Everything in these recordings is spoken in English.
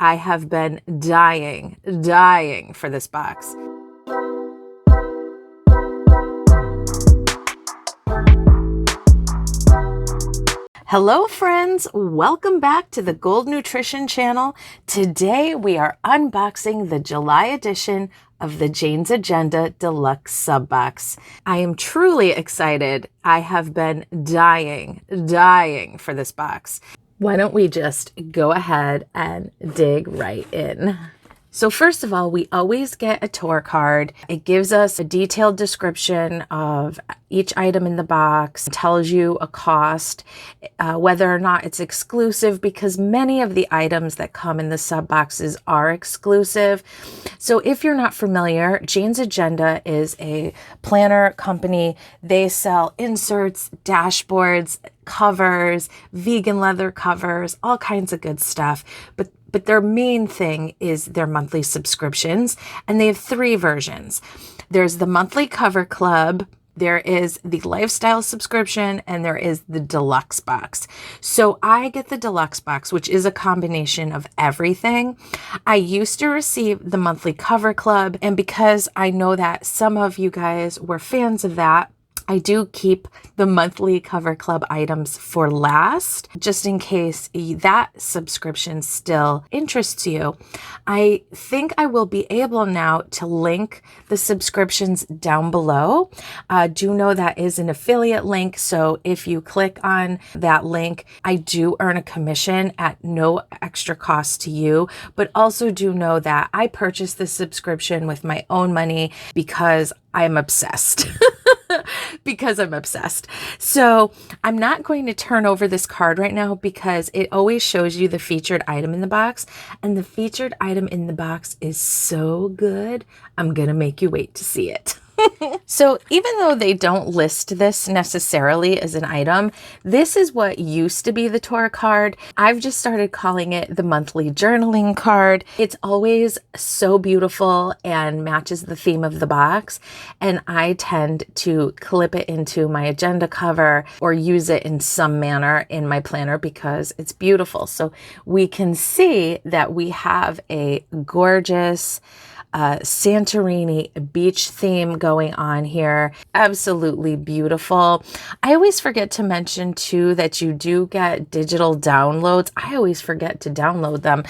I have been dying for this box. Hello friends, welcome back to the Gold Nutrition channel. Today we are unboxing the July edition of the Jane's Agenda Deluxe sub box. I am truly excited. I have been dying for this box. Why don't we just go ahead and dig right in? So first of all, we always get a tour card. It gives us a detailed description of each item in the box, tells you a cost, whether or not it's exclusive, because many of the items that come in the sub boxes are exclusive. So if you're not familiar, Jane's Agenda is a planner company. They sell inserts, dashboards, covers, vegan leather covers, all kinds of good stuff. But their main thing is their monthly subscriptions, and they have 3 versions. There's the monthly cover club, there is the lifestyle subscription, and there is the deluxe box. So I get the deluxe box, which is a combination of everything. I used to receive the monthly cover club, and because I know that some of you guys were fans of that, I do keep the monthly cover club items for last, just in case that subscription still interests you. I think I will be able now to link the subscriptions down below. Do know that is an affiliate link, so if you click on that link, I do earn a commission at no extra cost to you, but also do know that I purchased this subscription with my own money because I'm obsessed. Because I'm obsessed. So I'm not going to turn over this card right now because it always shows you the featured item in the box, and the featured item in the box is so good. I'm going to make you wait to see it. So even though they don't list this necessarily as an item, this is what used to be the tour card. I've just started calling it the monthly journaling card. It's always so beautiful and matches the theme of the box. And I tend to clip it into my agenda cover or use it in some manner in my planner because it's beautiful. So we can see that we have a gorgeous Santorini beach theme going on here. Absolutely beautiful. I always forget to mention too that you do get digital downloads. I always forget to download them,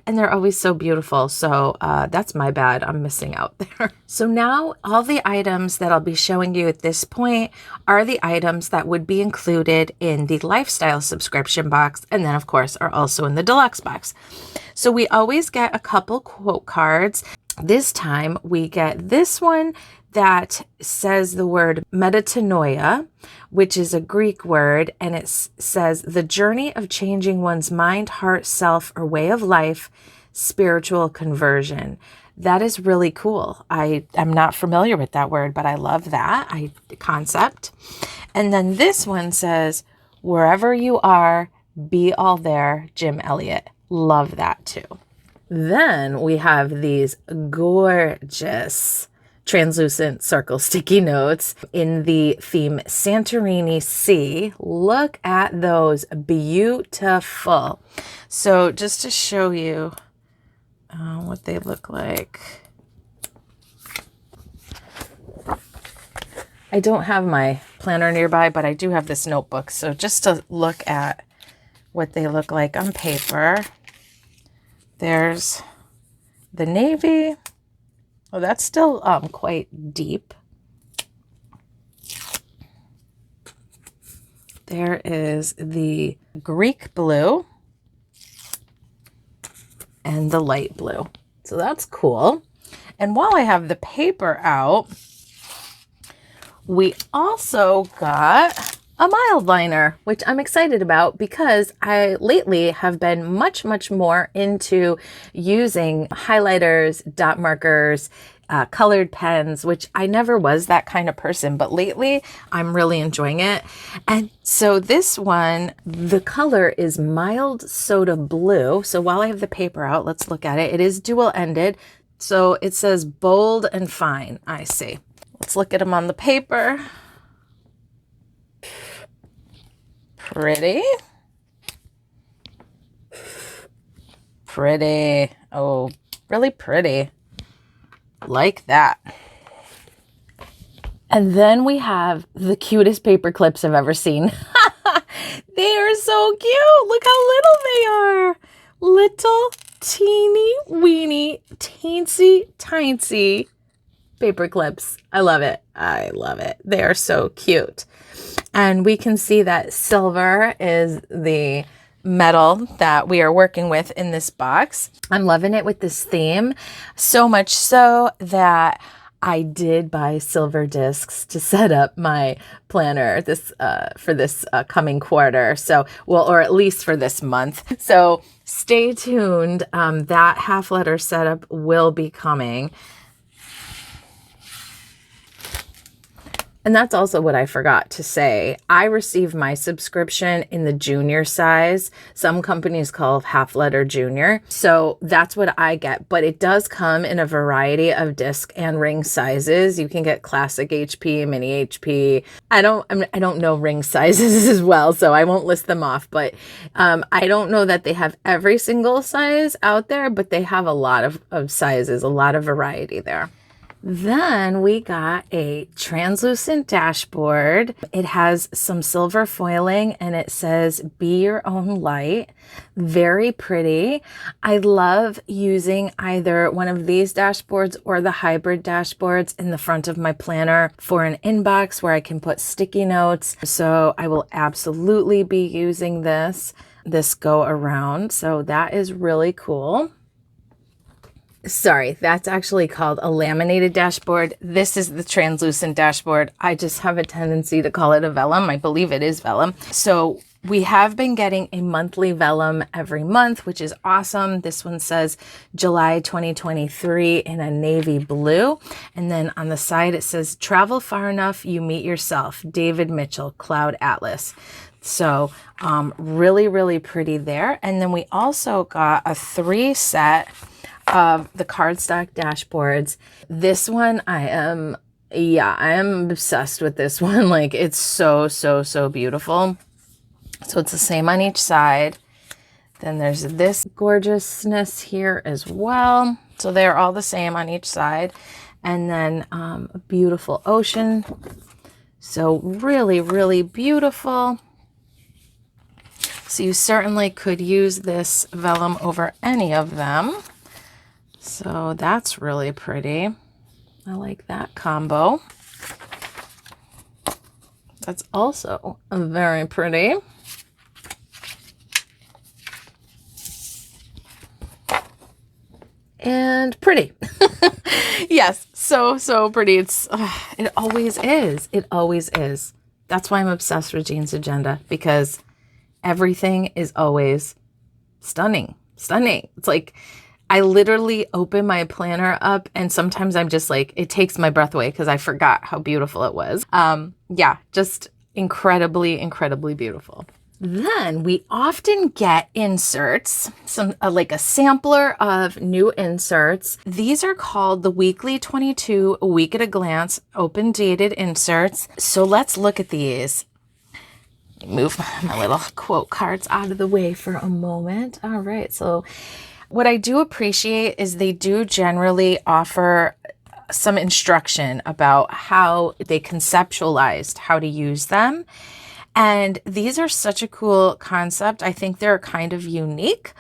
and they're always so beautiful. So that's my bad. I'm missing out there. So now all the items that I'll be showing you at this point are the items that would be included in the lifestyle subscription box, and then of course are also in the deluxe box. So we always get a couple quote cards. This time we get this one that says the word metanoia, which is a Greek word, and it says the journey of changing one's mind, heart, self, or way of life, spiritual conversion. That is really cool. I'm not familiar with that word, but I love that concept. And then this one says, wherever you are, be all there, Jim Elliot. Love that too. Then we have these gorgeous translucent circle sticky notes in the theme Santorini Sea. Look at those, beautiful. So just to show you what they look like. I don't have my planner nearby, but I do have this notebook. So just to look at what they look like on paper. There's the navy. Oh, that's still quite deep. There is the Greek blue and the light blue. So that's cool. And while I have the paper out, we also got a mild liner, which I'm excited about because I lately have been much more into using highlighters, dot markers, colored pens, which I never was that kind of person, but lately I'm really enjoying it. And so this one, the color is mild soda blue. So while I have the paper out, let's look at it. It is dual-ended. So it says bold and fine, I see. Let's look at them on the paper. Pretty. pretty. Oh, really pretty. Like that. And then we have the cutest paper clips I've ever seen. They are so cute. Look how little they are. Little, teeny, weeny, teensy, tiny paper clips. I love it. I love it. They are so cute. And we can see that silver is the metal that we are working with in this box. I'm loving it with this theme, so much so that I did buy silver discs to set up my planner for this coming quarter. So, well, or at least for this month. So stay tuned. That half letter setup will be coming. And that's also what I forgot to say. I received my subscription in the junior size. Some companies call half letter junior. So that's what I get, but it does come in a variety of disc and ring sizes. You can get classic HP, mini HP. I don't know ring sizes as well, so I won't list them off, but I don't know that they have every single size out there, but they have a lot of sizes, a lot of variety there. Then we got a translucent dashboard. It has some silver foiling and it says, "Be your own light." Very pretty. I love using either one of these dashboards or the hybrid dashboards in the front of my planner for an inbox where I can put sticky notes. So I will absolutely be using this go around. So that is really cool. Sorry, that's actually called a laminated dashboard. This is the translucent dashboard. I just have a tendency to call it a vellum. I believe it is vellum. So we have been getting a monthly vellum every month, which is awesome. This one says July 2023 in a navy blue. And then on the side, it says, "Travel far enough, you meet yourself." David Mitchell, Cloud Atlas. So really, really pretty there. And then we also got a 3 set of the cardstock dashboards. This one I am obsessed with this one. Like, it's so beautiful. So it's the same on each side. Then there's this gorgeousness here as well. So they're all the same on each side. And then a beautiful ocean. So really, really beautiful. So you certainly could use this vellum over any of them. So that's really pretty. I like that combo. That's also very pretty. And pretty. Yes, so pretty. It always is. It always is. That's why I'm obsessed with Jane's Agenda, because everything is always stunning. It's like, I literally open my planner up and sometimes I'm just like, it takes my breath away because I forgot how beautiful it was. Yeah, just incredibly beautiful. Then we often get inserts, like a sampler of new inserts. These are called the Weekly 22 Week at a Glance open dated inserts. So let's look at these. Move my little quote cards out of the way for a moment. All right, so what I do appreciate is they do generally offer some instruction about how they conceptualized how to use them. And these are such a cool concept. I think they're kind of unique.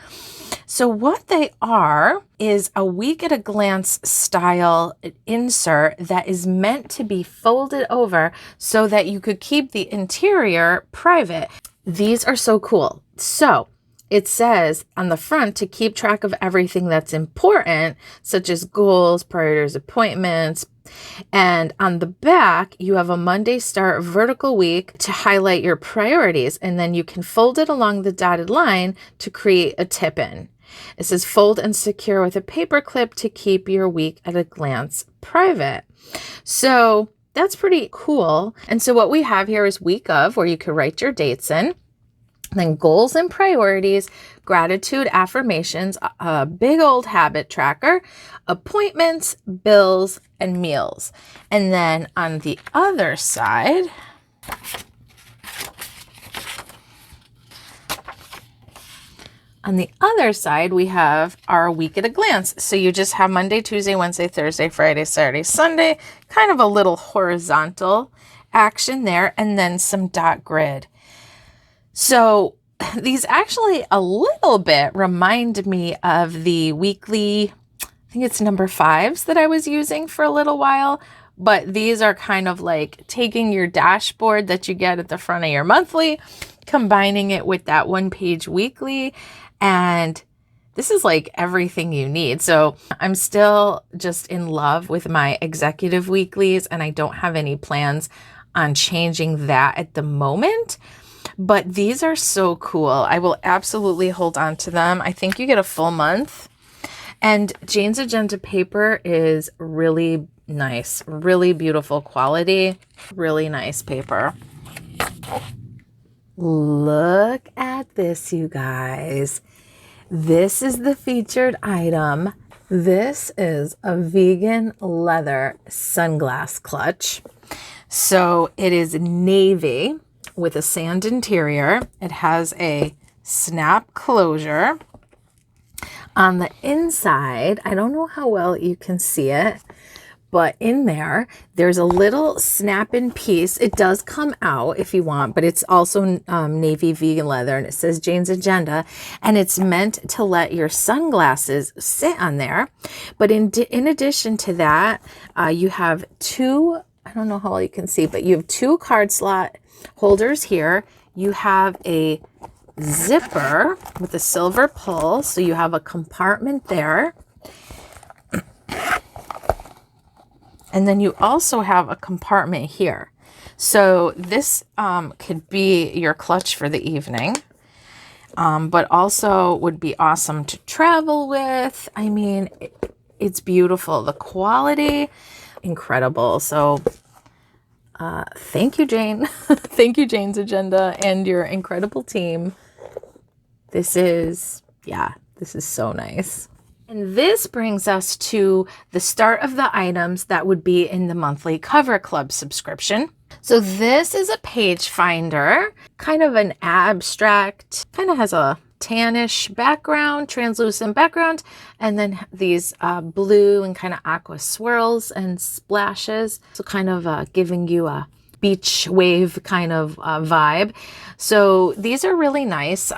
So what they are is a week at a glance style insert that is meant to be folded over so that you could keep the interior private. These are so cool. So it says on the front to keep track of everything that's important, such as goals, priorities, appointments. And on the back, you have a Monday start vertical week to highlight your priorities. And then you can fold it along the dotted line to create a tip in. It says fold and secure with a paper clip to keep your week at a glance private. So that's pretty cool. And so what we have here is week of, where you can write your dates in. Then goals and priorities, gratitude, affirmations, a big old habit tracker, appointments, bills, and meals. And then on the other side, On the other side, we have our week at a glance. So you just have Monday, Tuesday, Wednesday, Thursday, Friday, Saturday, Sunday, kind of a little horizontal action there, and then some dot grid. So these actually a little bit remind me of the weekly, I think it's number 5s that I was using for a little while. But these are kind of like taking your dashboard that you get at the front of your monthly, combining it with that 1-page weekly. And this is like everything you need. So I'm still just in love with my executive weeklies, and I don't have any plans on changing that at the moment. But these are so cool. I will absolutely hold on to them. I think you get a full month. And Jane's Agenda paper is really nice, really beautiful quality, really nice paper. Look at this, you guys. This is the featured item. This is a vegan leather sunglass clutch. So it is navy with a sand interior. It has a snap closure. On the inside, I don't know how well you can see it, but in there, there's a little snap-in piece. It does come out if you want, but it's also navy vegan leather, and it says Jane's Agenda, and it's meant to let your sunglasses sit on there. But in addition to that, you have 2, I don't know how well you can see, but you have 2 card slot holders here. You have a zipper with a silver pull, so you have a compartment there. And then you also have a compartment here. So this could be your clutch for the evening, but also would be awesome to travel with. I mean, it's beautiful. The quality, incredible. So thank you, Jane. Thank you, Jane's Agenda, and your incredible team. This is so nice. And this brings us to the start of the items that would be in the monthly Cover Club subscription. So this is a page finder, kind of an abstract, kind of has a tannish background, translucent background, and then these blue and kind of aqua swirls and splashes. So kind of giving you a beach wave kind of vibe. So these are really nice.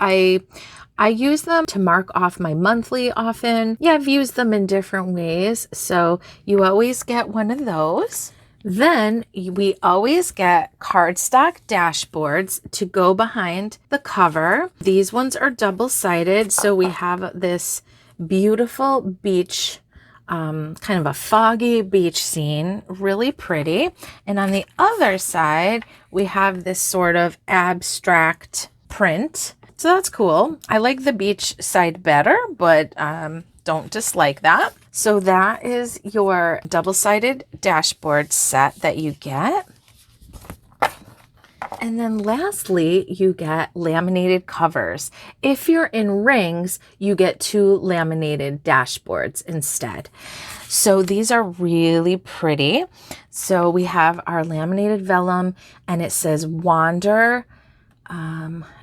I use them to mark off my monthly often. Yeah, I've used them in different ways. So you always get one of those. Then we always get cardstock dashboards to go behind the cover. These ones are double-sided. So we have this beautiful beach, kind of a foggy beach scene, really pretty. And on the other side, we have this sort of abstract print. So that's cool. I like the beach side better, but don't dislike that. So that is your double-sided dashboard set that you get. And then lastly, you get laminated covers. If you're in rings, you get 2 laminated dashboards instead. So these are really pretty. So we have our laminated vellum, and it says Wander,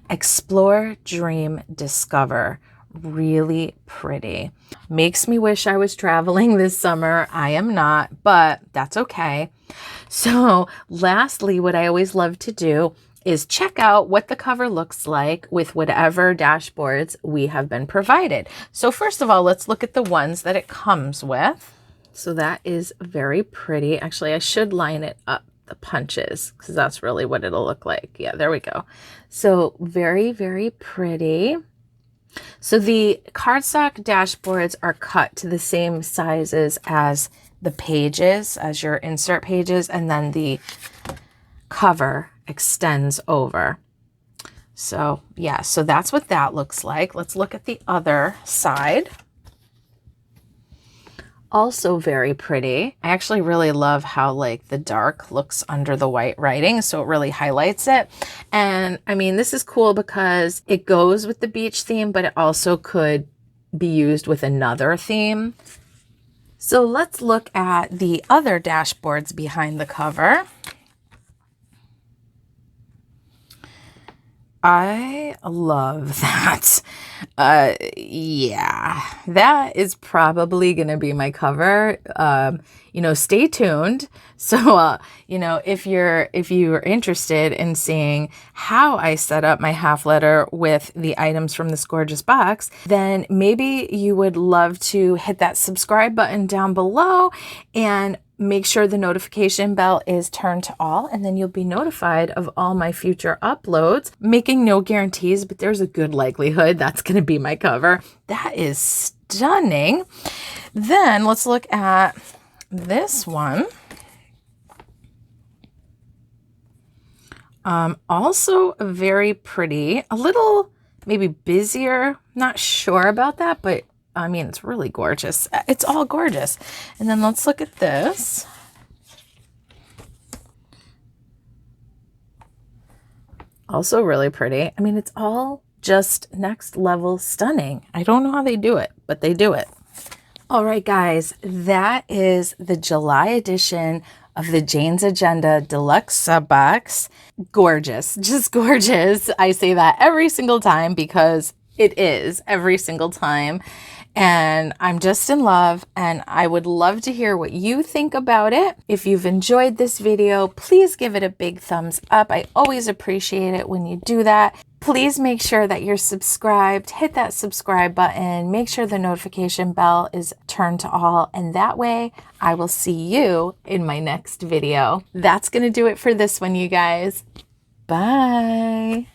Explore, Dream, Discover. Really pretty. Makes me wish I was traveling this summer. I am not, but that's okay. So lastly, what I always love to do is check out what the cover looks like with whatever dashboards we have been provided. So first of all, let's look at the ones that it comes with. So that is very pretty. Actually, I should line it up, the punches, because that's really what it'll look like. Yeah, there we go. So very, very pretty. So the cardstock dashboards are cut to the same sizes as the pages, as your insert pages, and then the cover extends over. So yeah, so that's what that looks like. Let's look at the other side. Also very pretty. I actually really love how like the dark looks under the white writing, so it really highlights it. And I mean, this is cool because it goes with the beach theme, but it also could be used with another theme. So let's look at the other dashboards behind the cover. I love that. Yeah, that is probably going to be my cover. Stay tuned. So, if you're interested in seeing how I set up my half letter with the items from this gorgeous box, then maybe you would love to hit that subscribe button down below and make sure the notification bell is turned to all, and then you'll be notified of all my future uploads. Making no guarantees, but there's a good likelihood that's going to be my cover. That is stunning. Then let's look at this one. Also very pretty, a little maybe busier, not sure about that, but I mean, it's really gorgeous. It's all gorgeous. And then let's look at this. Also really pretty. I mean, it's all just next level stunning. I don't know how they do it, but they do it. All right, guys, that is the July edition of the Jane's Agenda Deluxe Sub Box. Gorgeous, just gorgeous. I say that every single time because it is every single time. And I'm just in love, and I would love to hear what you think about it. If you've enjoyed this video, please give it a big thumbs up. I always appreciate it when you do that. Please make sure that you're subscribed. Hit that subscribe button. Make sure the notification bell is turned to all, and that way I will see you in my next video. That's going to do it for this one, you guys. Bye.